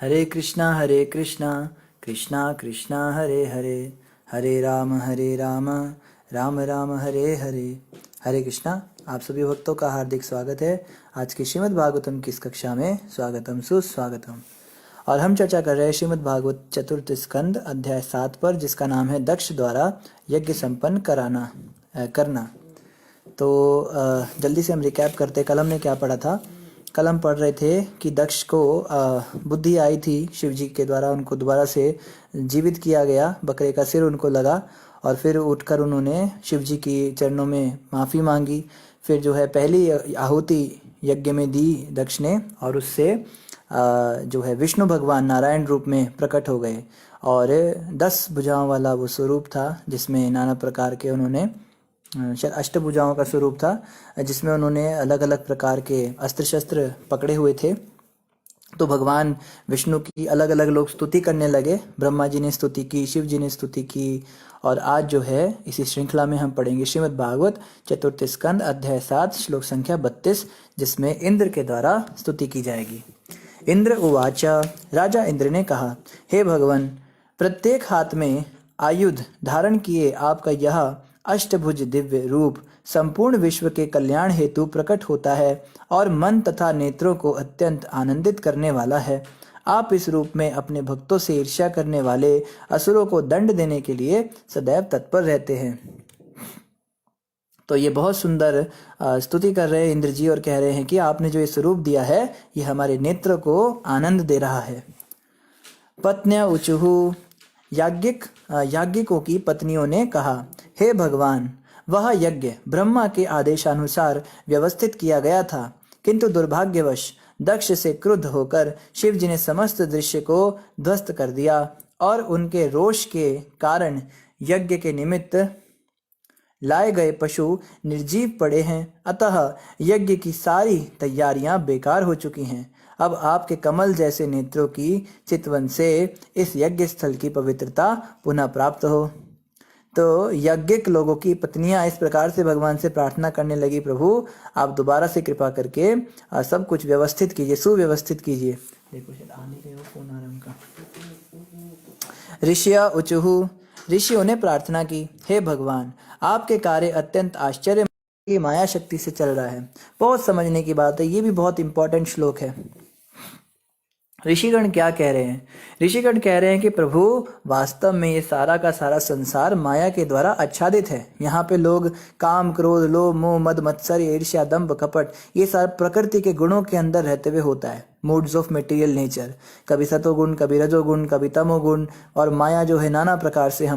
हरे कृष्णा कृष्णा कृष्णा हरे हरे, हरे राम राम राम हरे हरे। हरे कृष्णा। आप सभी भक्तों का हार्दिक स्वागत है आज की श्रीमद् भागवतम की इस कक्षा में। स्वागतम सुस्वागतम। और हम चर्चा कर रहे हैं श्रीमद् भागवत चतुर्थ स्कंद अध्याय 7 पर, जिसका नाम है दक्ष द्वारा यज्ञ संपन्न करना। तो जल्दी से हम रिकैप करते। कल हमने क्या पढ़ा था? कल हम पढ़ रहे थे कि दक्ष को बुद्धि आई थी शिव जी के द्वारा, उनको दोबारा से जीवित किया गया, बकरे का सिर उनको लगा और फिर उठकर उन्होंने शिव जी की चरणों में माफ़ी मांगी। फिर जो है पहली आहुति यज्ञ में दी दक्ष ने, और उससे जो है विष्णु भगवान नारायण रूप में प्रकट हो गए। और 10 भुजाओं वाला वो स्वरूप था, जिसमें नाना प्रकार के उन्होंने शायद अष्टभुजाओं का स्वरूप था, जिसमें उन्होंने अलग अलग प्रकार के अस्त्र शस्त्र पकड़े हुए थे। तो भगवान विष्णु की अलग अलग लोग स्तुति करने लगे। ब्रह्मा जी ने स्तुति की, शिव जी ने स्तुति की। और आज जो है इसी श्रृंखला में हम पढ़ेंगे श्रीमद् भागवत चतुर्थ स्कंद अध्याय 7 श्लोक संख्या 32, जिसमें इंद्र के द्वारा स्तुति की जाएगी। इंद्र उवाच। राजा इंद्र ने कहा, हे भगवान, प्रत्येक हाथ में आयुध धारण किए आपका यह अष्टभुज दिव्य रूप संपूर्ण विश्व के कल्याण हेतु प्रकट होता है और मन तथा नेत्रों को अत्यंत आनंदित करने वाला है। आप इस रूप में अपने भक्तों से ईर्ष्या करने वाले असुरों को दंड देने के लिए सदैव तत्पर रहते हैं। तो ये बहुत सुंदर स्तुति कर रहे हैं इंद्र जी, और कह रहे हैं कि आपने जो ये स्वरूप दिया है ये हमारे नेत्र को आनंद दे रहा है। पत्न्या उचुहु। याज्ञिकों की पत्नियों ने कहा, हे भगवान, वह यज्ञ ब्रह्मा के आदेशानुसार व्यवस्थित किया गया था, किंतु दुर्भाग्यवश दक्ष से क्रुद्ध होकर शिव जी ने समस्त दृश्य को ध्वस्त कर दिया और उनके रोष के कारण यज्ञ के निमित्त लाए गए पशु निर्जीव पड़े हैं। अतः यज्ञ की सारी तैयारियां बेकार हो चुकी हैं। अब आपके कमल जैसे नेत्रों की चितवन से इस यज्ञ स्थल की पवित्रता पुनः प्राप्त हो। तो यज्ञिक लोगों की पत्नियां इस प्रकार से भगवान से प्रार्थना करने लगी, प्रभु आप दोबारा से कृपा करके सब कुछ व्यवस्थित कीजिए, सुव्यवस्थित कीजिए। देखो शायद आ नहीं रहे हो, फोन आ रहा है उनका। ऋषिया उचुहु। ऋषियों ने प्रार्थना की, हे भगवान, आपके कार्य अत्यंत आश्चर्य की माया शक्ति से चल रहा है। बहुत समझने की बात है, ये भी बहुत इंपॉर्टेंट श्लोक है। ऋषिगण क्या कह रहे हैं? ऋषिगण कह रहे हैं कि प्रभु वास्तव में ये सारा का सारा संसार माया के द्वारा आच्छादित है। यहाँ पे लोग काम, क्रोध, लोभ, मोह, मद, मत्सर्य, ईर्ष्या, दंभ, कपट, ये सारा प्रकृति के गुणों के अंदर रहते हुए होता है। मूड्स ऑफ मटेरियल नेचर, कभी सतोगुण, कभी रजोगुण, कभी तमोगुण। और माया जो है नाना प्रकार से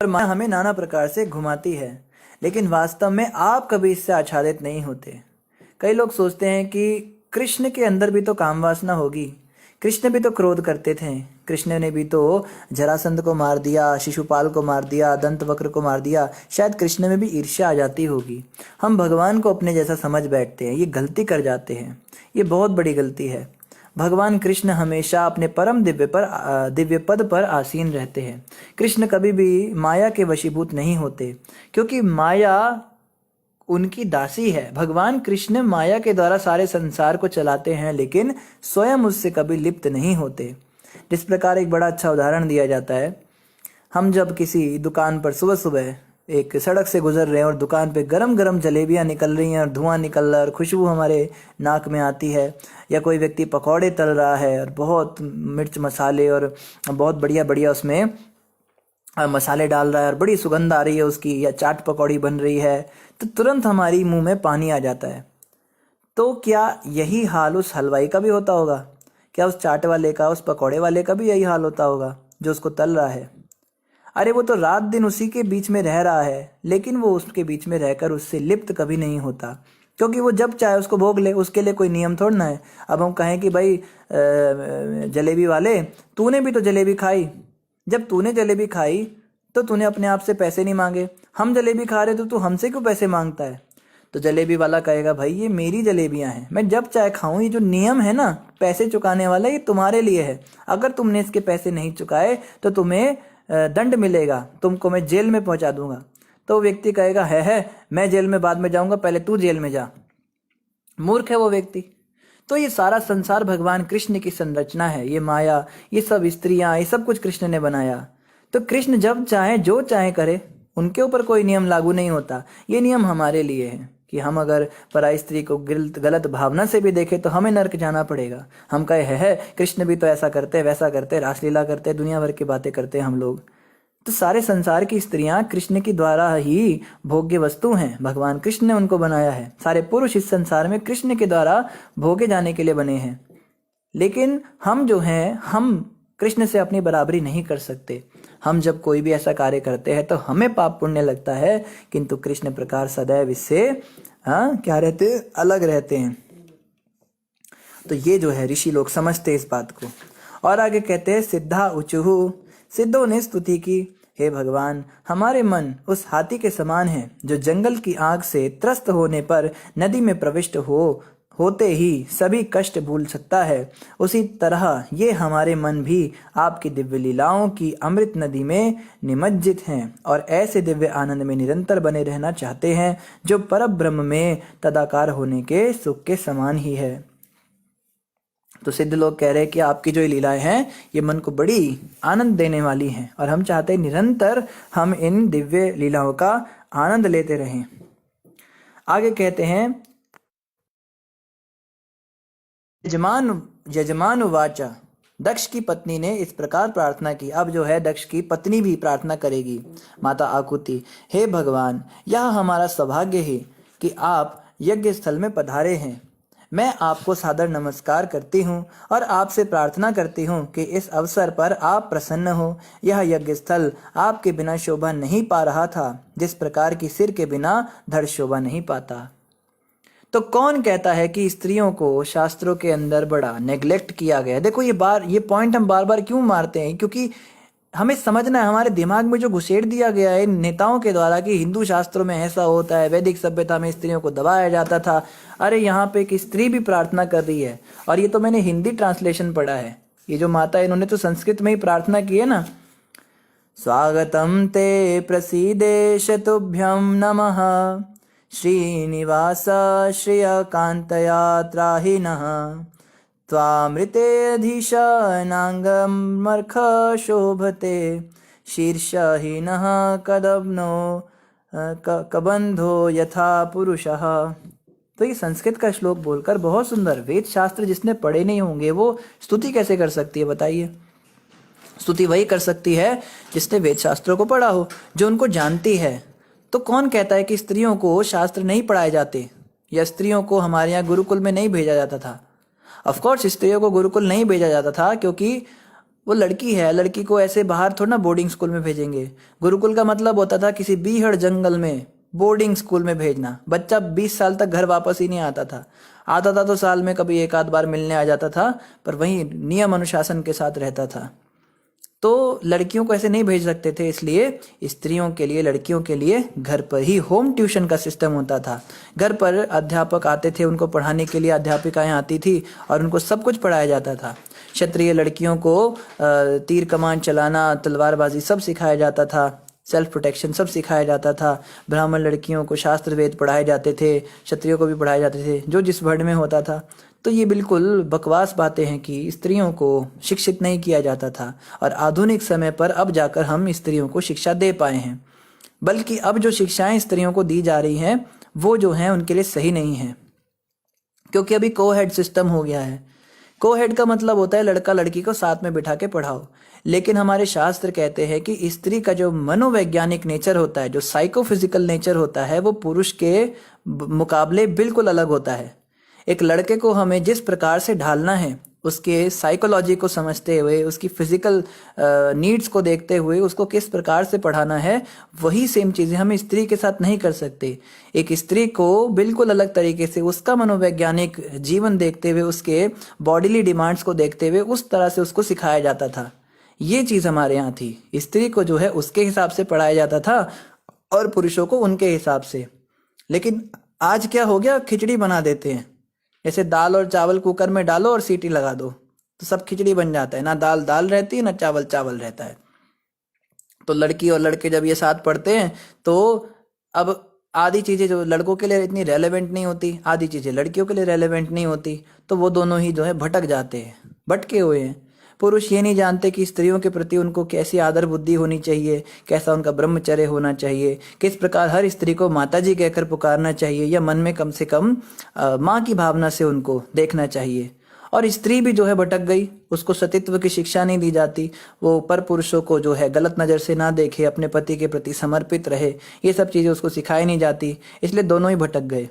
माया हमें नाना प्रकार से घुमाती है, लेकिन वास्तव में आप कभी इससे आच्छादित नहीं होते। कई लोग सोचते हैं कि कृष्ण के अंदर भी तो काम वासना होगी, कृष्ण भी तो क्रोध करते थे, कृष्ण ने भी तो जरासंध को मार दिया, शिशुपाल को मार दिया, दंतवक्र को मार दिया, शायद कृष्ण में भी ईर्ष्या आ जाती होगी। हम भगवान को अपने जैसा समझ बैठते हैं, ये गलती कर जाते हैं, ये बहुत बड़ी गलती है। भगवान कृष्ण हमेशा अपने परम दिव्य पद पर आसीन रहते हैं। कृष्ण कभी भी माया के वशीभूत नहीं होते, क्योंकि माया उनकी दासी है। भगवान कृष्ण माया के द्वारा सारे संसार को चलाते हैं, लेकिन स्वयं उससे कभी लिप्त नहीं होते। जिस प्रकार एक बड़ा अच्छा उदाहरण दिया जाता है, हम जब किसी दुकान पर सुबह सुबह एक सड़क से गुजर रहे हैं और दुकान पे गरम गरम जलेबियां निकल रही हैं और धुआं निकल रहा है और खुशबू हमारे नाक में आती है, या कोई व्यक्ति पकौड़े तल रहा है और बहुत मिर्च मसाले और बहुत बढ़िया बढ़िया उसमें मसाले डाल रहा है और बड़ी सुगंध आ रही है उसकी, या चाट पकौड़ी बन रही है, तो तुरंत हमारी मुंह में पानी आ जाता है। तो क्या यही हाल उस हलवाई का भी होता होगा? क्या उस चाट वाले का, उस पकौड़े वाले का भी यही हाल होता होगा जो उसको तल रहा है? अरे वो तो रात दिन उसी के बीच में रह रहा है, लेकिन वो उसके बीच में रहकर उससे लिप्त कभी नहीं होता, क्योंकि वो जब चाहे उसको भोग ले, उसके लिए कोई नियम थोड़ा ना है। अब हम कहें कि भाई जलेबी वाले, तूने भी तो जलेबी खाई, जब तूने जलेबी खाई तो तूने अपने आप से पैसे नहीं मांगे, हम जलेबी खा रहे तो तू हमसे क्यों पैसे मांगता है? तो जलेबी वाला कहेगा, भाई ये मेरी जलेबियां हैं, मैं जब चाहे खाऊं, ये जो नियम है ना पैसे चुकाने वाला, ये तुम्हारे लिए है। अगर तुमने इसके पैसे नहीं चुकाए तो तुम्हें दंड मिलेगा, तुमको मैं जेल में पहुंचा दूंगा। तो व्यक्ति कहेगा, है मैं जेल में बाद में जाऊंगा, पहले तू जेल में जा। मूर्ख है वो व्यक्ति। तो ये सारा संसार भगवान कृष्ण की संरचना है। ये माया, ये सब स्त्रियां, ये सब कुछ कृष्ण ने बनाया। तो कृष्ण जब चाहे जो चाहे करे, उनके ऊपर कोई नियम लागू नहीं होता। ये नियम हमारे लिए है कि हम अगर पराई स्त्री को गलत भावना से भी देखें तो हमें नरक जाना पड़ेगा। हम कहे है कृष्ण भी तो ऐसा करते, वैसा करते, रासलीला करते, दुनिया भर की बातें करते हम लोग। तो सारे संसार की स्त्रियां कृष्ण की द्वारा ही भोग्य वस्तु हैं। भगवान कृष्ण ने उनको बनाया है। सारे पुरुष इस संसार में कृष्ण के द्वारा भोगे जाने के लिए बने हैं। लेकिन हम जो हैं, हम कृष्ण से अपनी बराबरी नहीं कर सकते। हम जब कोई भी ऐसा कार्य करते हैं तो हमें पाप पुण्य लगता है, किंतु कृष्ण प्रकार सदैव इससे क्या रहते, अलग रहते हैं। तो ये जो है ऋषि लोग समझते इस बात को। और आगे कहते हैं सिद्धा उचुहु, सिद्धों ने स्तुति की, हे भगवान, हमारे मन उस हाथी के समान है जो जंगल की आग से त्रस्त होने पर नदी में प्रविष्ट होते ही सभी कष्ट भूल सकता है। उसी तरह ये हमारे मन भी आपकी दिव्य लीलाओं की अमृत नदी में निमज्जित हैं और ऐसे दिव्य आनंद में निरंतर बने रहना चाहते हैं जो परब्रह्म में तदाकार होने के सुख के समान ही है। तो सिद्ध लोग कह रहे हैं कि आपकी जो लीलाएं हैं ये मन को बड़ी आनंद देने वाली हैं और हम चाहते हैं निरंतर हम इन दिव्य लीलाओं का आनंद लेते रहें। आगे कहते हैं यजमान वाचा, दक्ष की पत्नी ने इस प्रकार प्रार्थना की। अब जो है दक्ष की पत्नी भी प्रार्थना करेगी। माता आकुति, हे भगवान, यह हमारा सौभाग्य है कि आप यज्ञ स्थल में पधारे हैं। मैं आपको सादर नमस्कार करती हूँ और आपसे प्रार्थना करती हूँ कि इस अवसर पर आप प्रसन्न हो। यह यज्ञ स्थल आपके बिना शोभा नहीं पा रहा था, जिस प्रकार की सिर के बिना धड़ शोभा नहीं पाता। तो कौन कहता है कि स्त्रियों को शास्त्रों के अंदर बड़ा नेग्लेक्ट किया गया? देखो ये पॉइंट हम बार बार क्यों मारते हैं, क्योंकि हमें समझना है हमारे दिमाग में जो घुसेड़ दिया गया है नेताओं के द्वारा कि हिंदू शास्त्रों में ऐसा होता है, वैदिक सभ्यता में स्त्रियों को दबाया जाता था। अरे यहाँ पे एक स्त्री भी प्रार्थना कर रही है, और ये तो मैंने हिंदी ट्रांसलेशन पढ़ा है। ये जो माता इन्होंने तो संस्कृत में ही प्रार्थना की है ना। स्वागतम ते प्रसीदेश तुभ्यं नमः श्रीनिवास श्रियकान्तया त्राहिनः त्वामृतेऽधीशनाङ्गमर्ख शोभते शीर्षहीनः कदम्नो कबंधो यथा पुरुषः। तो ये संस्कृत का श्लोक बोलकर बहुत सुंदर, वेद शास्त्र जिसने पढ़े नहीं होंगे वो स्तुति कैसे कर सकती है बताइए? स्तुति वही कर सकती है जिसने वेद शास्त्रों को पढ़ा हो, जो उनको जानती है। तो कौन कहता है कि स्त्रियों को शास्त्र नहीं पढ़ाए जाते या स्त्रियों को हमारे यहाँ गुरुकुल में नहीं भेजा जाता था? ऑफ कोर्स स्त्रियों को गुरुकुल नहीं भेजा जाता था, क्योंकि वो लड़की है। लड़की को ऐसे बाहर थोड़ा ना बोर्डिंग स्कूल में भेजेंगे। गुरुकुल का मतलब होता था किसी बीहड़ जंगल में बोर्डिंग स्कूल में भेजना। बच्चा 20 साल तक घर वापस ही नहीं आता था। आता था तो साल में कभी एक आध बार मिलने आ जाता था, पर वहीं नियम अनुशासन के साथ रहता था। तो लड़कियों को ऐसे नहीं भेज सकते थे, इसलिए स्त्रियों के लिए, लड़कियों के लिए घर पर ही होम ट्यूशन का सिस्टम होता था। घर पर अध्यापक आते थे, उनको पढ़ाने के लिए अध्यापिकाएं आती थी और उनको सब कुछ पढ़ाया जाता था। क्षत्रिय लड़कियों को तीर कमान चलाना, तलवारबाजी सब सिखाया जाता था, सेल्फ प्रोटेक्शन सब सिखाया जाता था। ब्राह्मण लड़कियों को शास्त्र वेद पढ़ाए जाते थे, क्षत्रियों को भी पढ़ाए जाते थे, जो जिस वर्ण में होता था। तो ये बिल्कुल बकवास बातें हैं कि स्त्रियों को शिक्षित नहीं किया जाता था, और आधुनिक समय पर अब जाकर हम स्त्रियों को शिक्षा दे पाए हैं। बल्कि अब जो शिक्षाएं स्त्रियों को दी जा रही हैं वो जो हैं उनके लिए सही नहीं है, क्योंकि अभी कोहेड सिस्टम हो गया है। कोहेड का मतलब होता है लड़का लड़की को साथ में बिठा के पढ़ाओ। लेकिन हमारे शास्त्र कहते हैं कि स्त्री का जो मनोवैज्ञानिक नेचर होता है, जो साइकोफिजिकल नेचर होता है, वो पुरुष के मुकाबले बिल्कुल अलग होता है। एक लड़के को हमें जिस प्रकार से ढालना है, उसके साइकोलॉजी को समझते हुए, उसकी फिजिकल नीड्स को देखते हुए उसको किस प्रकार से पढ़ाना है, वही सेम चीज़ें हम स्त्री के साथ नहीं कर सकते। एक स्त्री को बिल्कुल अलग तरीके से उसका मनोवैज्ञानिक जीवन देखते हुए, उसके बॉडीली डिमांड्स को देखते हुए उस तरह से उसको सिखाया जाता था। ये चीज़ हमारे यहाँ थी। स्त्री को जो है उसके हिसाब से पढ़ाया जाता था और पुरुषों को उनके हिसाब से। लेकिन आज क्या हो गया, खिचड़ी बना देते हैं। जैसे दाल और चावल कुकर में डालो और सीटी लगा दो तो सब खिचड़ी बन जाता है। ना दाल दाल रहती है, ना चावल चावल रहता है। तो लड़की और लड़के जब ये साथ पढ़ते हैं तो अब आधी चीज़ें जो लड़कों के लिए इतनी रेलेवेंट नहीं होती, आधी चीज़ें लड़कियों के लिए रेलेवेंट नहीं होती, तो वो दोनों ही जो है भटक जाते हैं, भटके हुए हैं। पुरुष ये नहीं जानते कि स्त्रियों के प्रति उनको कैसी आदर बुद्धि होनी चाहिए, कैसा उनका ब्रह्मचर्य होना चाहिए, किस प्रकार हर स्त्री को माताजी कहकर पुकारना चाहिए, या मन में कम से कम माँ की भावना से उनको देखना चाहिए। और स्त्री भी जो है भटक गई, उसको सतीत्व की शिक्षा नहीं दी जाती, वो पर पुरुषों को जो है गलत नज़र से ना देखे, अपने पति के प्रति समर्पित रहे, ये सब चीज़ें उसको सिखाई नहीं जाती, इसलिए दोनों ही भटक गए।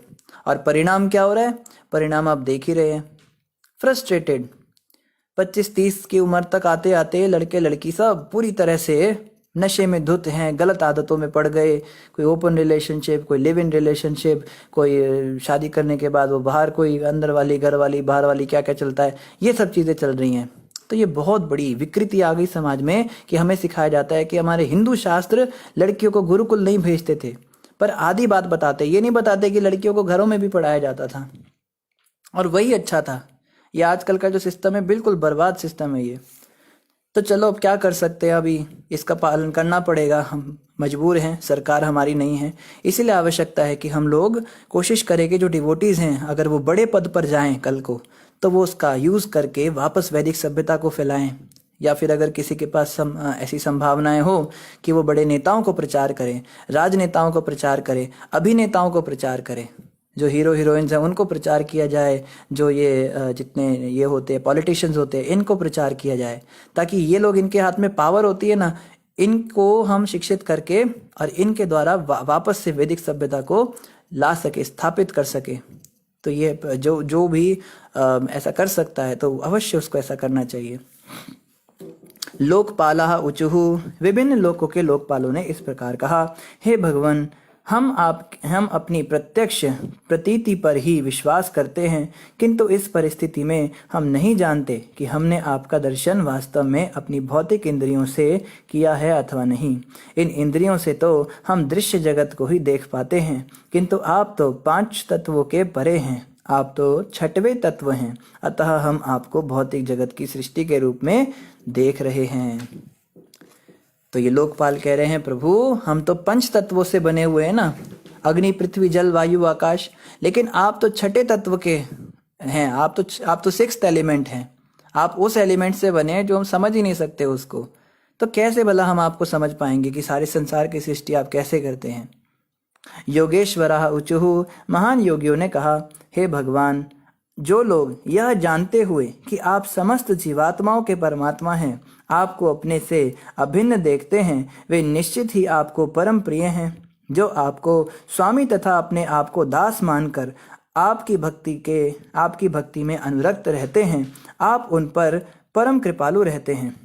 और परिणाम क्या हो रहा है? परिणाम आप देख ही रहे हैं, फ्रस्ट्रेटेड। 25-30 की उम्र तक आते आते लड़के लड़की सब पूरी तरह से नशे में धुत हैं, गलत आदतों में पड़ गए। कोई ओपन रिलेशनशिप, कोई लिव इन रिलेशनशिप, कोई शादी करने के बाद वो बाहर, कोई अंदर वाली, घर वाली, बाहर वाली, क्या क्या चलता है, ये सब चीज़ें चल रही हैं। तो ये बहुत बड़ी विकृति आ गई समाज में कि हमें सिखाया जाता है कि हमारे हिंदू शास्त्र लड़कियों को गुरुकुल नहीं भेजते थे, पर आधी बात बताते, ये नहीं बताते कि लड़कियों को घरों में भी पढ़ाया जाता था और वही अच्छा था। ये आजकल का जो सिस्टम है बिल्कुल बर्बाद सिस्टम है ये। तो चलो अब क्या कर सकते हैं, अभी इसका पालन करना पड़ेगा, हम मजबूर हैं, सरकार हमारी नहीं है। इसीलिए आवश्यकता है कि हम लोग कोशिश करें कि जो डिवोटीज़ हैं अगर वो बड़े पद पर जाएं कल को, तो वो उसका यूज़ करके वापस वैदिक सभ्यता को फैलाएं, या फिर अगर किसी के पास ऐसी संभावनाएं हो कि वो बड़े नेताओं को प्रचार करें, राजनेताओं को प्रचार करें, अभिनेताओं को प्रचार करें, जो हीरो हीरोइंस हैं उनको प्रचार किया जाए, जो ये जितने ये होते हैं पॉलिटिशियंस होते हैं इनको प्रचार किया जाए, ताकि ये लोग, इनके हाथ में पावर होती है ना, इनको हम शिक्षित करके और इनके द्वारा वापस से वैदिक सभ्यता को ला सके, स्थापित कर सके। तो ये जो जो भी ऐसा कर सकता है तो अवश्य उसको ऐसा करना चाहिए। लोकपाला उचुहु, विभिन्न लोकों के लोकपालों ने इस प्रकार कहा, हे भगवान, हम अपनी प्रत्यक्ष प्रतीति पर ही विश्वास करते हैं, किंतु इस परिस्थिति में हम नहीं जानते कि हमने आपका दर्शन वास्तव में अपनी भौतिक इंद्रियों से किया है अथवा नहीं। इन इंद्रियों से तो हम दृश्य जगत को ही देख पाते हैं, किंतु आप तो 5 तत्वों के परे हैं, आप तो 6वें तत्व हैं, अतः हम आपको भौतिक जगत की सृष्टि के रूप में देख रहे हैं। तो ये लोकपाल कह रहे हैं, प्रभु हम तो 5 तत्वों से बने हुए हैं ना, अग्नि पृथ्वी जल वायु आकाश, लेकिन आप तो 6ठे तत्व के हैं, आप तो 6th एलिमेंट हैं, आप उस एलिमेंट से बने हैं जो हम समझ ही नहीं सकते उसको। तो कैसे भला हम आपको समझ पाएंगे कि सारे संसार की सृष्टि आप कैसे करते हैं। योगेश्वरः उचुहु, महान योगियों ने कहा, हे भगवान, जो लोग यह जानते हुए कि आप समस्त जीवात्माओं के परमात्मा हैं, आपको अपने से अभिन्न देखते हैं, वे निश्चित ही आपको परम प्रिय हैं। जो आपको स्वामी तथा अपने आप को दास मानकर आपकी भक्ति में अनुरक्त रहते हैं, आप उन पर परम कृपालु रहते हैं,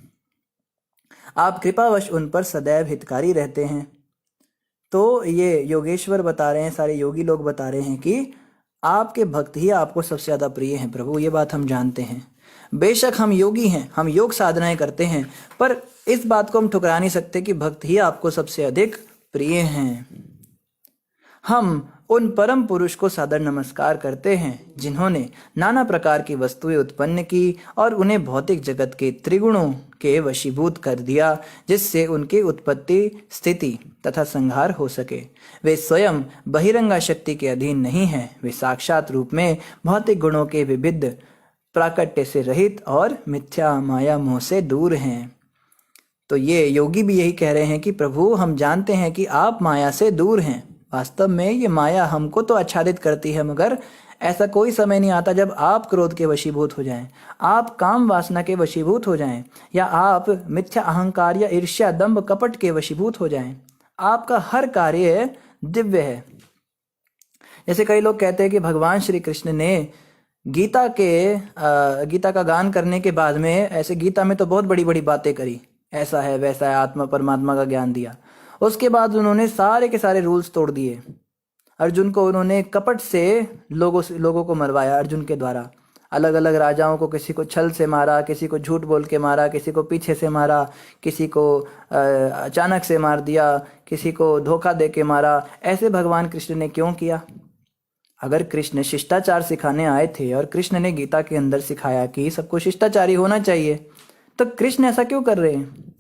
आप कृपावश उन पर सदैव हितकारी रहते हैं। तो ये योगेश्वर बता रहे हैं, सारे योगी लोग बता रहे हैं कि आपके भक्त ही आपको सबसे ज़्यादा प्रिय हैं प्रभु, ये बात हम जानते हैं। बेशक हम योगी हैं, हम योग साधनाएं करते हैं, पर इस बात को हम ठुकरा नहीं सकते कि भक्त ही आपको सबसे अधिक प्रिय हैं। हम उन परम पुरुष को सादर नमस्कार करते हैं जिन्होंने नाना प्रकार की वस्तुएं उत्पन्न की और उन्हें भौतिक जगत के त्रिगुणों के वशीभूत कर दिया, जिससे उनकी उत्पत्ति, स्थिति तथा संहार हो सके। वे स्वयं बहिरंगा शक्ति के अधीन नहीं हैं, वे साक्षात रूप में भौतिक गुणों के विविध प्राकट्य से रहित और मिथ्या माया मोह से दूर हैं। तो ये योगी भी यही कह रहे हैं कि प्रभु हम जानते हैं कि आप माया से दूर हैं। वास्तव में ये माया हमको तो आच्छादित करती है, मगर ऐसा कोई समय नहीं आता जब आप क्रोध के वशीभूत हो जाएं, आप काम वासना के वशीभूत हो जाएं, या आप मिथ्या अहंकार या ईर्ष्या दंभ कपट के वशीभूत हो जाएं। आपका हर कार्य दिव्य है। जैसे कई लोग कहते हैं कि भगवान श्री कृष्ण ने गीता का गान करने के बाद में, ऐसे गीता में तो बहुत बड़ी बड़ी बातें करी, ऐसा है वैसा है, आत्मा परमात्मा का ज्ञान दिया, उसके बाद उन्होंने सारे के सारे रूल्स तोड़ दिए। अर्जुन को उन्होंने कपट से लोगों को मरवाया, अर्जुन के द्वारा अलग अलग राजाओं को, किसी को छल से मारा, किसी को झूठ बोल के मारा, किसी को पीछे से मारा, किसी को अचानक से मार दिया, किसी को धोखा दे के मारा। ऐसे भगवान कृष्ण ने क्यों किया? अगर कृष्ण शिष्टाचार सिखाने आए थे और कृष्ण ने गीता के अंदर सिखाया कि सबको शिष्टाचारी होना चाहिए, तो कृष्ण ऐसा क्यों कर रहे हैं?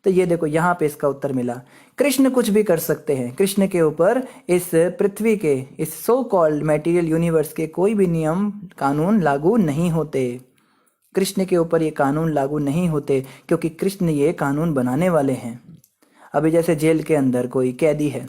तो ये देखो यहाँ पे इसका उत्तर मिला। कृष्ण कुछ भी कर सकते हैं, कृष्ण के ऊपर इस पृथ्वी के, इस सो कॉल्ड मटेरियल यूनिवर्स के कोई भी नियम कानून लागू नहीं होते। कृष्ण के ऊपर ये कानून लागू नहीं होते क्योंकि कृष्ण ये कानून बनाने वाले हैं। अभी जैसे जेल के अंदर कोई कैदी है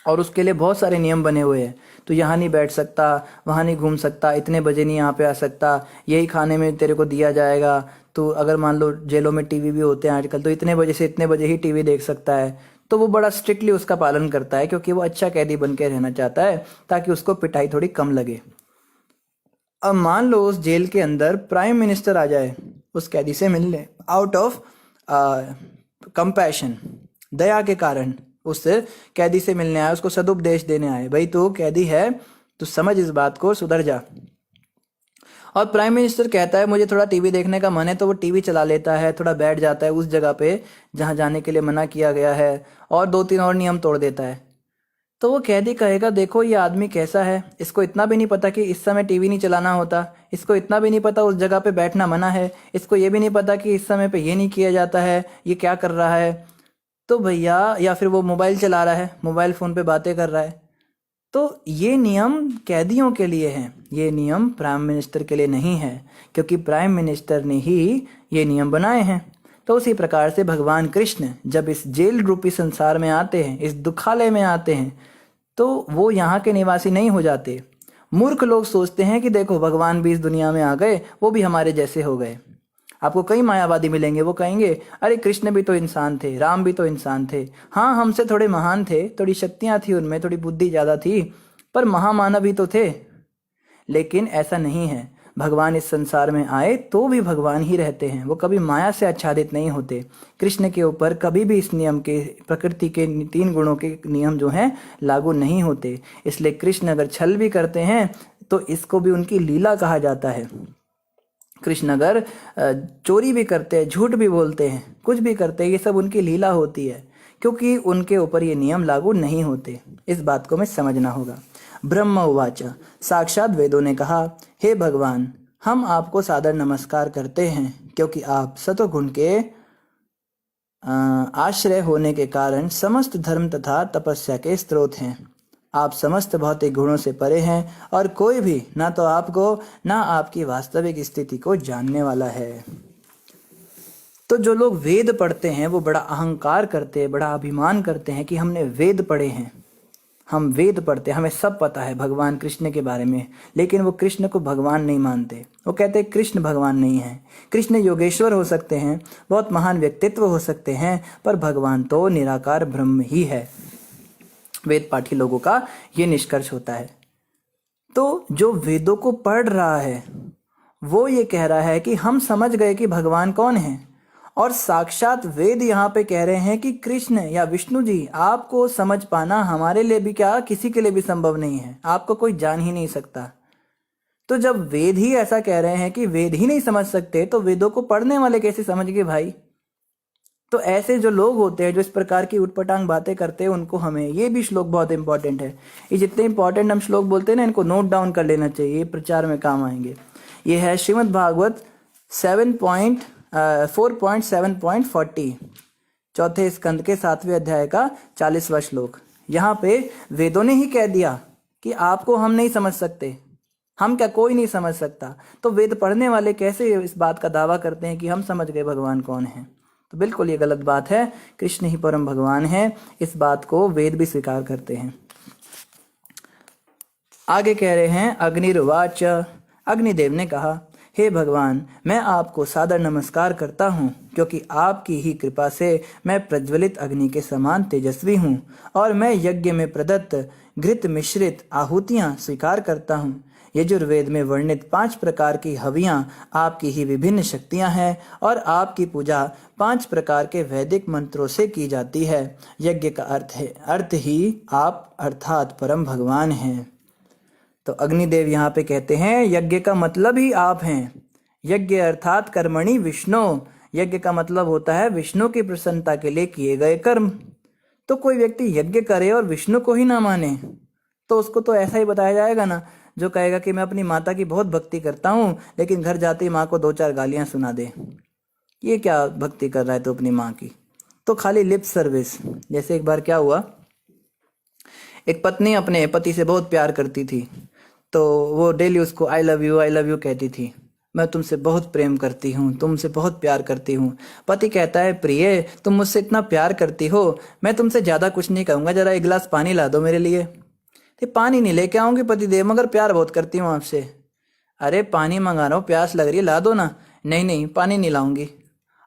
और उसके लिए बहुत सारे नियम बने हुए हैं, तो यहाँ नहीं बैठ सकता, वहाँ नहीं घूम सकता, इतने बजे नहीं यहाँ पे आ सकता, यही खाने में तेरे को दिया जाएगा। तो अगर मान लो जेलों में टीवी भी होते हैं आजकल, तो इतने बजे से इतने बजे ही टीवी देख सकता है। तो वो बड़ा स्ट्रिक्टली उसका पालन करता है क्योंकि वो अच्छा कैदी बन के रहना चाहता है ताकि उसको पिटाई थोड़ी कम लगे। अब मान लो उस जेल के अंदर प्राइम मिनिस्टर आ जाए उस कैदी से मिलने, आउट ऑफ कंपैशन, दया के कारण उस कैदी से मिलने आए, उसको सदुपदेश देने आए, भाई तो कैदी है तो समझ इस बात को, सुधर जा। और प्राइम मिनिस्टर कहता है मुझे थोड़ा टीवी देखने का मन है, तो वो टीवी चला लेता है, थोड़ा बैठ जाता है उस जगह पे जहाँ जाने के लिए मना किया गया है, और 2-3 और नियम तोड़ देता है। तो वो कैदी कहेगा देखो ये आदमी कैसा है, इसको इतना भी नहीं पता कि इस समय टीवी नहीं चलाना होता, इसको इतना भी नहीं पता उस जगह पे बैठना मना है, इसको ये भी नहीं पता कि इस समय पे ये नहीं किया जाता है, ये क्या कर रहा है। तो भैया, या फिर वो मोबाइल चला रहा है, मोबाइल फ़ोन पे बातें कर रहा है। तो ये नियम कैदियों के लिए हैं, ये नियम प्राइम मिनिस्टर के लिए नहीं है, क्योंकि प्राइम मिनिस्टर ने ही ये नियम बनाए हैं। तो उसी प्रकार से भगवान कृष्ण जब इस जेल रूपी संसार में आते हैं, इस दुखालय में आते हैं, तो वो यहाँ के निवासी नहीं हो जाते। मूर्ख लोग सोचते हैं कि देखो भगवान भी इस दुनिया में आ गए, वो भी हमारे जैसे हो गए। आपको कई मायावादी मिलेंगे, वो कहेंगे अरे कृष्ण भी तो इंसान थे, राम भी तो इंसान थे, हाँ हमसे थोड़े महान थे, थोड़ी शक्तियाँ थी उनमें, थोड़ी बुद्धि ज़्यादा थी, पर महामानव ही तो थे। लेकिन ऐसा नहीं है, भगवान इस संसार में आए तो भी भगवान ही रहते हैं, वो कभी माया से आच्छादित नहीं होते। कृष्ण के ऊपर कभी भी इस नियम के, प्रकृति के 3 गुणों के नियम जो हैं लागू नहीं होते। इसलिए कृष्ण अगर छल भी करते हैं तो इसको भी उनकी लीला कहा जाता है। कृष्ण अगर चोरी भी करते हैं, झूठ भी बोलते हैं, कुछ भी करते हैं, ये सब उनकी लीला होती है, क्योंकि उनके ऊपर ये नियम लागू नहीं होते। इस बात को हमें समझना होगा। ब्रह्म उवाच, साक्षात वेदों ने कहा, हे भगवान हम आपको सादर नमस्कार करते हैं क्योंकि आप सत्वगुण के आश्रय होने के कारण समस्त धर्म तथा तपस्या के स्रोत हैं। आप समस्त भौतिक गुणों से परे हैं और कोई भी ना तो आपको ना आपकी वास्तविक स्थिति को जानने वाला है। तो जो लोग वेद पढ़ते हैं वो बड़ा अहंकार करते हैं, बड़ा अभिमान करते हैं कि हमने वेद पढ़े हैं, हम वेद पढ़ते हैं, हमें सब पता है भगवान कृष्ण के बारे में, लेकिन वो कृष्ण को भगवान नहीं मानते। वो कहते हैं कृष्ण भगवान नहीं है। कृष्ण योगेश्वर हो सकते हैं, बहुत महान व्यक्तित्व हो सकते हैं, पर भगवान तो निराकार ब्रह्म ही है। वेद पाठी लोगों का ये निष्कर्ष होता है। तो जो वेदों को पढ़ रहा है वो ये कह रहा है कि हम समझ गए कि भगवान कौन है, और साक्षात वेद यहाँ पे कह रहे हैं कि कृष्ण या विष्णु जी आपको समझ पाना हमारे लिए भी क्या, किसी के लिए भी संभव नहीं है, आपको कोई जान ही नहीं सकता। तो जब वेद ही ऐसा कह रहे हैं कि वेद ही नहीं समझ सकते, तो वेदों को पढ़ने वाले कैसे समझ गए भाई। तो ऐसे जो लोग होते हैं जो इस प्रकार की उटपटांग बातें करते हैं, उनको हमें, ये भी श्लोक बहुत इंपॉर्टेंट है, ये जितने इंपॉर्टेंट हम श्लोक बोलते हैं ना, इनको नोट डाउन कर लेना चाहिए, ये प्रचार में काम आएंगे। ये है श्रीमद् भागवत 4.7.40, चौथे स्कंद के 7वें अध्याय का 40वां श्लोक। यहाँ पे वेदों ने ही कह दिया कि आपको हम नहीं समझ सकते, हम क्या कोई नहीं समझ सकता। तो वेद पढ़ने वाले कैसे इस बात का दावा करते हैं कि हम समझ गए भगवान कौन है। तो बिल्कुल ये गलत बात है। कृष्ण ही परम भगवान है, इस बात को वेद भी स्वीकार करते हैं। आगे कह रहे हैं अग्निर्वाच, अग्निदेव ने कहा, हे भगवान मैं आपको सादर नमस्कार करता हूँ क्योंकि आपकी ही कृपा से मैं प्रज्वलित अग्नि के समान तेजस्वी हूँ और मैं यज्ञ में प्रदत्त घृत मिश्रित आहुतियाँ स्वीकार करता हूँ। यजुर्वेद में वर्णित 5 प्रकार की हवियाँ आपकी ही विभिन्न शक्तियाँ हैं और आपकी पूजा 5 प्रकार के वैदिक मंत्रों से की जाती है। यज्ञ का अर्थ ही आप अर्थात परम भगवान हैं। तो अग्निदेव यहाँ पे कहते हैं यज्ञ का मतलब ही आप हैं। यज्ञ अर्थात कर्मणि विष्णु, यज्ञ का मतलब होता है विष्णु की प्रसन्नता के लिए किए गए कर्म। तो कोई व्यक्ति यज्ञ करे और विष्णु को ही ना माने तो उसको तो ऐसा ही बताया जाएगा ना, जो कहेगा कि मैं अपनी माता की बहुत भक्ति करता हूँ लेकिन घर जाते ही माँ को 2-4 गालियाँ सुना दे। ये क्या भक्ति कर रहा है तू अपनी माँ की, तो खाली लिप सर्विस। जैसे एक बार क्या हुआ, एक पत्नी अपने पति से बहुत प्यार करती थी, तो वो डेली उसको आई लव यू कहती थी, मैं तुमसे बहुत प्रेम करती हूँ, तुमसे बहुत प्यार करती हूँ। पति कहता है प्रिय तुम मुझसे इतना प्यार करती हो, मैं तुमसे ज़्यादा कुछ नहीं कहूँगा, जरा एक गिलास पानी ला दो मेरे लिए। तो पानी नहीं लेके आऊँगी पति देव, मगर प्यार बहुत करती हूँ आपसे। अरे पानी मंगा रहा हूँ, प्यास लग रही है, ला दो ना। नहीं नहीं पानी नहीं लाऊंगी।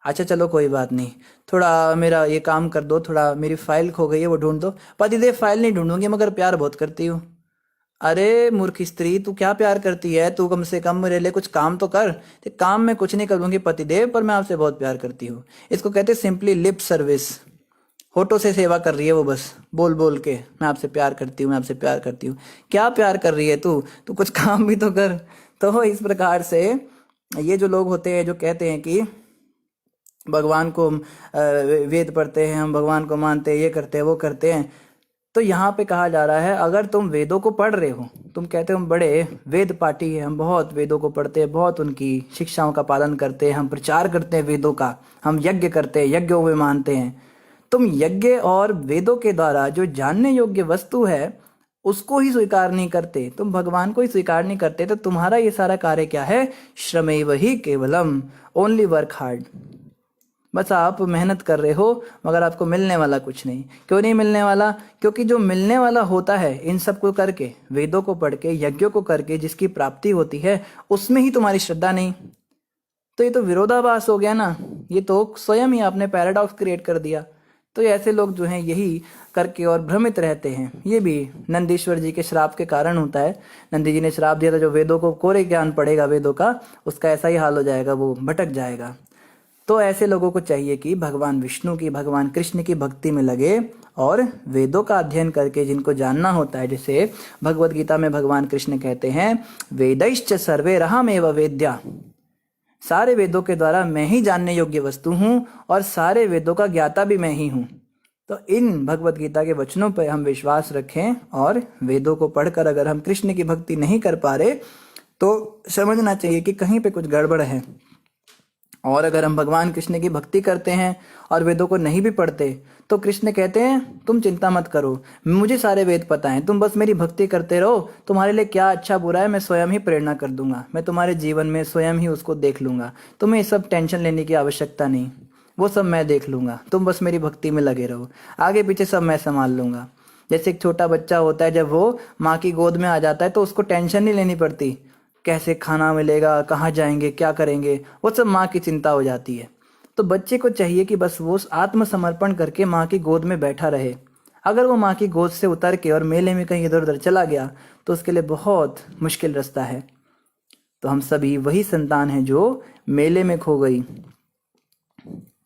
अच्छा चलो कोई बात नहीं, थोड़ा मेरा ये काम कर दो, थोड़ा मेरी फाइल खो गई है वो ढूंढ दो। पतिदेव फाइल नहीं ढूंढूंगी मगर प्यार बहुत करती हूँ। अरे मूर्ख स्त्री, तू क्या प्यार करती है, तू कम से कम मेरे लिए कुछ काम तो कर। तो काम मैं कुछ नहीं करूंगी पतिदेव, पर मैं आपसे बहुत प्यार करती हूँ। इसको कहते हैं सिंपली लिप सर्विस। होठों से सेवा कर रही है वो, बस बोल बोल के मैं आपसे प्यार करती हूँ, मैं आपसे प्यार करती हूँ। क्या प्यार कर रही है तू, तू कुछ काम भी तो कर। तो इस प्रकार से ये जो लोग होते हैं जो कहते हैं कि भगवान को वेद पढ़ते हैं हम, भगवान को मानते हैं, ये करते हैं वो करते हैं, तो यहाँ पे कहा जा रहा है अगर तुम वेदों को पढ़ रहे हो, तुम कहते हो हम बड़े वेद पाठी हैं, हम बहुत वेदों को पढ़ते हैं, बहुत उनकी शिक्षाओं का पालन करते हैं, हम प्रचार करते हैं वेदों का, हम यज्ञ करते हैं, यज्ञों में मानते हैं। तुम यज्ञ और वेदों के द्वारा जो जानने योग्य वस्तु है उसको ही स्वीकार नहीं करते, तुम भगवान को ही स्वीकार नहीं करते, तो तुम्हारा ये सारा कार्य क्या है, श्रमेव ही केवलम, ओनली वर्क हार्ड। बस आप मेहनत कर रहे हो मगर आपको मिलने वाला कुछ नहीं। क्यों नहीं मिलने वाला, क्योंकि जो मिलने वाला होता है इन सब को करके, वेदों को पढ़ के, यज्ञों को करके जिसकी प्राप्ति होती है, उसमें ही तुम्हारी श्रद्धा नहीं। तो ये तो विरोधाभास हो गया ना, ये तो स्वयं ही आपने पैराडॉक्स क्रिएट कर दिया। तो ऐसे लोग जो हैं यही करके और भ्रमित रहते हैं। ये भी नंदीश्वर जी के श्राप के कारण होता है। नंदी जी ने श्राप दिया था, जो वेदों को कोरे ज्ञान पड़ेगा वेदों का, उसका ऐसा ही हाल हो जाएगा, वो भटक जाएगा। तो ऐसे लोगों को चाहिए कि भगवान विष्णु की, भगवान कृष्ण की भक्ति में लगे और वेदों का अध्ययन करके जिनको जानना होता है, जैसे भगवत गीता में भगवान कृष्ण कहते हैं वेदैश्च सर्वे रहमेव वेद्या, सारे वेदों के द्वारा मैं ही जानने योग्य वस्तु हूँ और सारे वेदों का ज्ञाता भी मैं ही हूँ। तो इन भगवत गीता के वचनों पर हम विश्वास रखें और वेदों को पढ़कर अगर हम कृष्ण की भक्ति नहीं कर पा रहे तो समझना चाहिए कि कहीं पे कुछ गड़बड़ है। और अगर हम भगवान कृष्ण की भक्ति करते हैं और वेदों को नहीं भी पढ़ते तो कृष्ण कहते हैं तुम चिंता मत करो, मुझे सारे वेद पता हैं, तुम बस मेरी भक्ति करते रहो, तुम्हारे लिए क्या अच्छा बुरा है मैं स्वयं ही प्रेरणा कर दूंगा, मैं तुम्हारे जीवन में स्वयं ही उसको देख लूंगा, तुम्हें ये सब टेंशन लेने की आवश्यकता नहीं, वो सब मैं देख लूंगा, तुम बस मेरी भक्ति में लगे रहो, आगे पीछे सब मैं संभाल लूंगा। जैसे एक छोटा बच्चा होता है, जब वो माँ की गोद में आ जाता है तो उसको टेंशन नहीं लेनी पड़ती, कैसे खाना मिलेगा, कहाँ जाएंगे, क्या करेंगे, वो सब माँ की चिंता हो जाती है। तो बच्चे को चाहिए कि बस वो आत्मसमर्पण करके माँ की गोद में बैठा रहे। अगर वो माँ की गोद से उतर के और मेले में कहीं इधर उधर चला गया तो उसके लिए बहुत मुश्किल रास्ता है। तो हम सभी वही संतान हैं जो मेले में खो गई।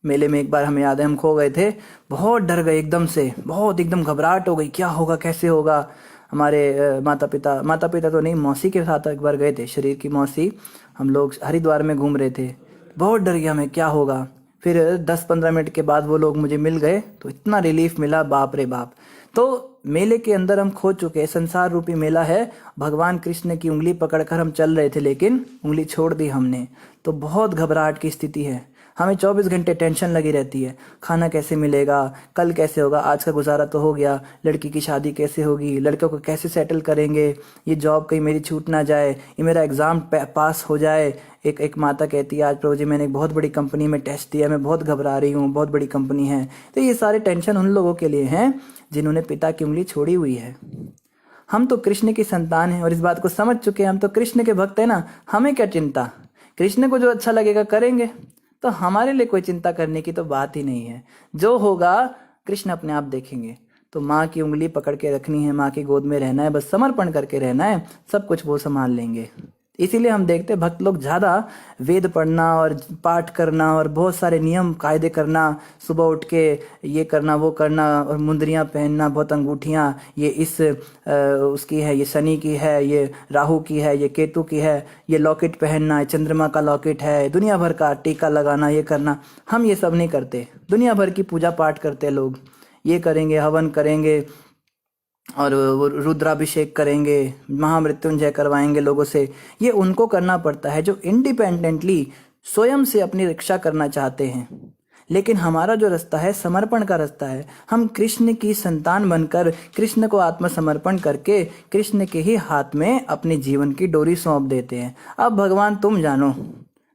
मेले में एक बार हमें याद है हम खो गए थे, बहुत डर गए एकदम से, बहुत एकदम घबराहट हो गई, क्या होगा कैसे होगा। हमारे माता पिता तो नहीं, मौसी के साथ एक बार गए थे, शरीर की मौसी, हम लोग हरिद्वार में घूम रहे थे, बहुत डर गया मैं क्या होगा। फिर 10-15 मिनट के बाद वो लोग मुझे मिल गए तो इतना रिलीफ मिला, बाप रे बाप। तो मेले के अंदर हम खो चुके हैं, संसार रूपी मेला है, भगवान कृष्ण की उंगली पकड़कर हम चल रहे थे लेकिन उंगली छोड़ दी हमने। तो बहुत घबराहट की स्थिति है, हमें 24 घंटे टेंशन लगी रहती है, खाना कैसे मिलेगा, कल कैसे होगा, आज का गुजारा तो हो गया, लड़की की शादी कैसे होगी, लड़कों को कैसे सेटल करेंगे, ये जॉब कहीं मेरी छूट ना जाए, ये मेरा एग्ज़ाम पास हो जाए। एक माता कहती है आज प्रभु जी मैंने एक बहुत बड़ी कंपनी में टेस्ट दिया, मैं बहुत घबरा रही हूँ, बहुत बड़ी कंपनी है। तो ये सारे टेंशन उन लोगों के लिए हैं जिन्होंने पिता की उंगली छोड़ी हुई है। हम तो कृष्ण की संतान हैं और इस बात को समझ चुके हैं, हम तो कृष्ण के भक्त हैं ना, हमें क्या चिंता, कृष्ण को जो अच्छा लगेगा करेंगे, तो हमारे लिए कोई चिंता करने की तो बात ही नहीं है, जो होगा कृष्ण अपने आप देखेंगे। तो माँ की उंगली पकड़ के रखनी है, माँ की गोद में रहना है, बस समर्पण करके रहना है, सब कुछ वो संभाल लेंगे। इसीलिए हम देखते हैं भक्त लोग ज़्यादा वेद पढ़ना और पाठ करना और बहुत सारे नियम कायदे करना, सुबह उठ के ये करना वो करना और मुंदरियाँ पहनना, बहुत अंगूठियाँ, ये इस उसकी है, ये शनि की है, ये राहु की है, ये केतु की है, ये लॉकेट पहनना, चंद्रमा का लॉकेट है, दुनिया भर का टीका लगाना, ये करना। हम ये सब नहीं करते, दुनिया भर की पूजा पाठ करते लोग, ये करेंगे, हवन करेंगे और वो रुद्राभिषेक करेंगे, महामृत्युंजय करवाएंगे लोगों से। ये उनको करना पड़ता है जो इंडिपेंडेंटली स्वयं से अपनी रक्षा करना चाहते हैं, लेकिन हमारा जो रास्ता है समर्पण का रास्ता है। हम कृष्ण की संतान बनकर कृष्ण को आत्मसमर्पण करके कृष्ण के ही हाथ में अपने जीवन की डोरी सौंप देते हैं। अब भगवान तुम जानो,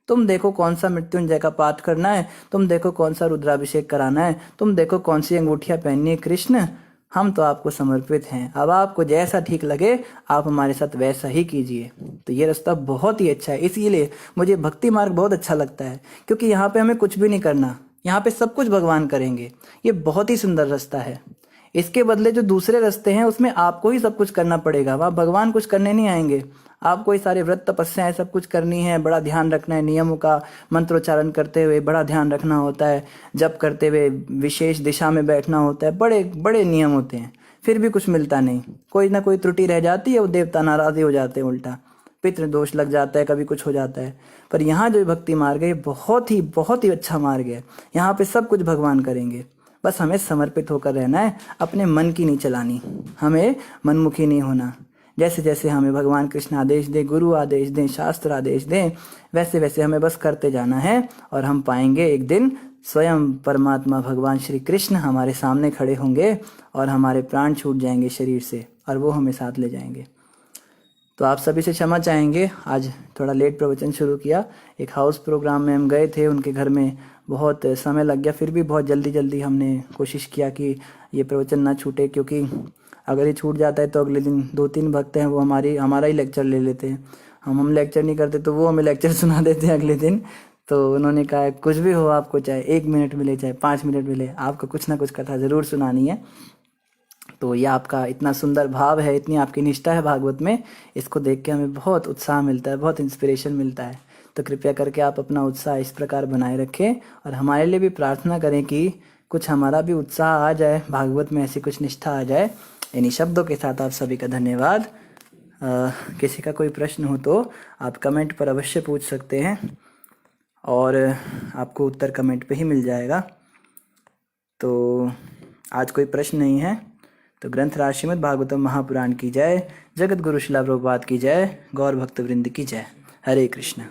तुम देखो कौन सा मृत्युंजय का पाठ करना है, तुम देखो कौन सा रुद्राभिषेक कराना है, तुम देखो कौन सी अंगूठियां पहननी है। कृष्ण हम तो आपको समर्पित हैं, अब आपको जैसा ठीक लगे आप हमारे साथ वैसा ही कीजिए। तो ये रास्ता बहुत ही अच्छा है, इसीलिए मुझे भक्ति मार्ग बहुत अच्छा लगता है, क्योंकि यहाँ पे हमें कुछ भी नहीं करना, यहाँ पे सब कुछ भगवान करेंगे। ये बहुत ही सुंदर रास्ता है। इसके बदले जो दूसरे रास्ते हैं उसमें आपको ही सब कुछ करना पड़ेगा, वहाँ भगवान कुछ करने नहीं आएंगे। आपको ही सारे व्रत तपस्याएं सब कुछ करनी है, बड़ा ध्यान रखना है, नियमों का मंत्रोच्चारण करते हुए बड़ा ध्यान रखना होता है, जप करते हुए विशेष दिशा में बैठना होता है, बड़े बड़े नियम होते हैं। फिर भी कुछ मिलता नहीं, कोई ना कोई त्रुटि रह जाती है, वो देवता नाराज हो जाते हैं, उल्टा पितृ दोष लग जाता है, कभी कुछ हो जाता है। पर यहाँ जो भक्ति मार्ग है ये बहुत ही अच्छा मार्ग है। यहाँ पे सब कुछ भगवान करेंगे, बस हमें समर्पित होकर रहना है, अपने मन की नहीं चलानी, हमें मनमुखी नहीं होना। जैसे जैसे हमें भगवान कृष्ण आदेश दें, गुरु आदेश दें, शास्त्र आदेश दें, वैसे वैसे हमें बस करते जाना है, और हम पाएंगे एक दिन स्वयं परमात्मा भगवान श्री कृष्ण हमारे सामने खड़े होंगे और हमारे प्राण छूट जाएंगे शरीर से, और वो हमें साथ ले जाएंगे। तो आप सभी से क्षमा चाहेंगे, आज थोड़ा लेट प्रवचन शुरू किया। एक हाउस प्रोग्राम में हम गए थे, उनके घर में बहुत समय लग गया, फिर भी बहुत जल्दी हमने कोशिश किया कि ये प्रवचन ना छूटे, क्योंकि अगर ये छूट जाता है तो अगले दिन 2-3 भक्त हैं वो हमारा ही लेक्चर ले लेते हैं। हम लेक्चर नहीं करते तो वो हमें लेक्चर सुना देते हैं अगले दिन। तो उन्होंने कहा कुछ भी हो, आपको चाहे 1 मिनट मिले चाहे 5 मिनट मिले, आपको कुछ ना कुछ कथा ज़रूर सुनानी है। तो ये आपका इतना सुंदर भाव है, इतनी आपकी निष्ठा है भागवत में, इसको देख के हमें बहुत उत्साह मिलता है, बहुत इंस्पिरेशन मिलता है। तो कृपया करके आप अपना उत्साह इस प्रकार बनाए रखें, और हमारे लिए भी प्रार्थना करें कि कुछ हमारा भी उत्साह आ जाए, भागवत में ऐसी कुछ निष्ठा आ जाए। इन्हीं शब्दों के साथ आप सभी का धन्यवाद। किसी का कोई प्रश्न हो तो आप कमेंट पर अवश्य पूछ सकते हैं, और आपको उत्तर कमेंट पे ही मिल जाएगा। तो आज कोई प्रश्न नहीं है, तो ग्रंथराज श्रीमद् भागवतम महापुराण की जय, जगत गुरु श्रील प्रभुपाद की जय, गौर भक्त वृंद की जय। हरे कृष्ण।